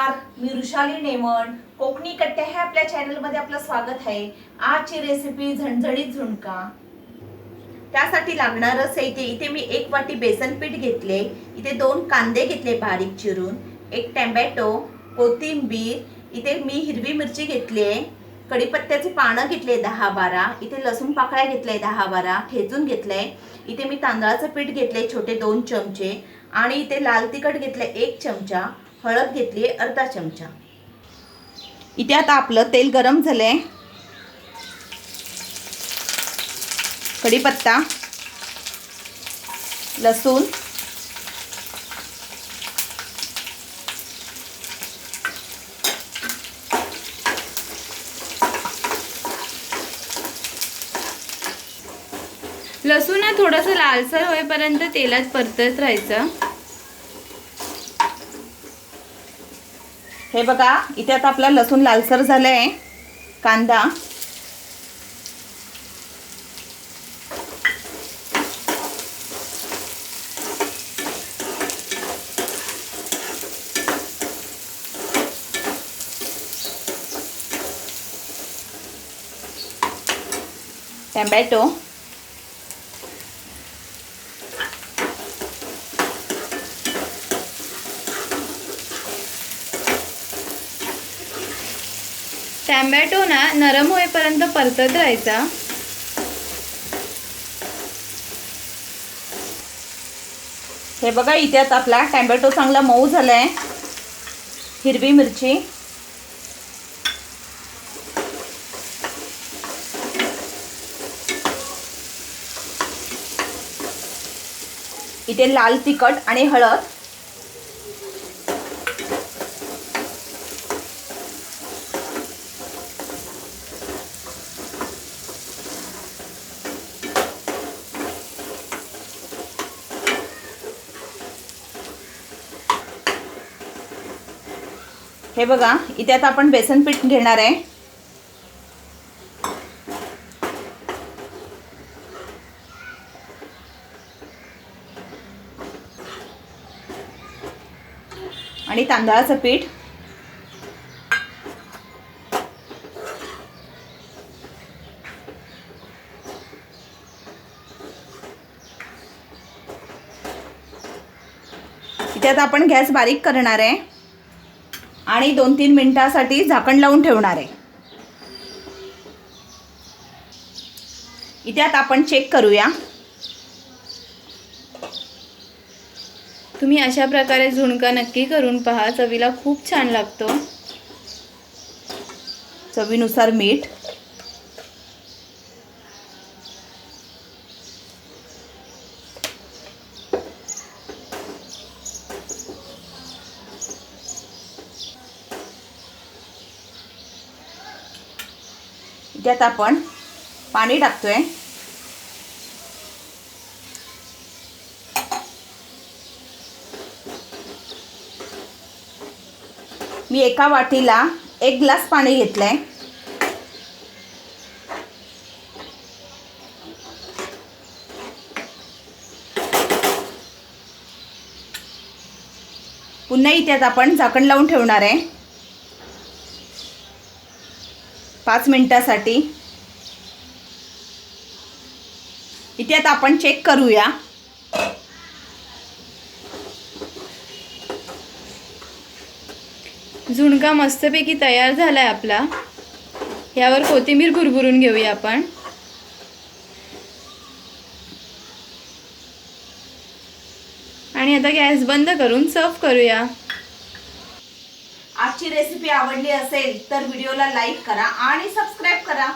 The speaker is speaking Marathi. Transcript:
नमस्कार, मी वृषाली नेमन. कोकणी कट्टे हे आपल्या चॅनलमध्ये आपलं स्वागत आहे. आजची रेसिपी झणझणीत झुणका. त्यासाठी लागणारं साहित्य इथे मी 1 वाटी बेसन पीठ घेतले, इथे 2 कांदे घेतले बारीक चिरून, 1 टोमॅटो, कोथिंबीर, इथे मी हिरवी मिरची घेतली आहे, कढीपत्त्याची पानं घेतले 10-12, इथे लसूण पाकळ्या घेतले 10-12 ठेचून घेतले, इथे मी तांदळाचं पीठ घेतले छोटे 2 चमचे आणि इथे लाल तिखट घेतले 1 चमचा, हळद घेतली अर्धा चमचा. इथे आता आपलं तेल गरम झालंय. कढीपत्ता, लसूण, लसूण थोडंसं लालसर होईपर्यंत तेलात परतत राहायचं. हे बघा इथे आता आपला लसूण लालसर झालाय. कांदा, टोमॅटो, टोमॅटो ना नरम होईपर्यंत परतत राहायचा. हे बघा इथे आता आपला टोमॅटो चांगला मऊ झालाय. हिरवी मिरची, इथे लाल तिखट आणि हळद, हे बघा इथे आता आपण बेसन पीठ घेणार आहे. आणि तांदळाचं पीठ, इथे आता आपण गॅस बारीक करणार आहे आणि 2-3 मिनिटांसाठी झाकण लावून ठेवणार आहे. इथे आता आपण चेक करूया. तुम्ही अशा प्रकारे झुणका नक्की करून पहा, चवीला खूप छान लागतो. चवीनुसार मीठ, त्यात आपण पाणी टाकतोय. मी एका वाटीला 1 ग्लास पाणी घेतलंय. पुन्हा इथे आपण झाकण लावून ठेवणार आहे 5 मिनिटांसाठी. इथे आता आपण चेक करूया. झुणका मस्तपैकी तयार झालाय आपला. यावर कोथिंबीर भुरभुरून घेऊया आपण. आणि आता गॅस बंद करून सर्व करूया. आजची रेसिपी आवडली असेल तर व्हिडिओला लाईक करा आणि सबस्क्राईब करा.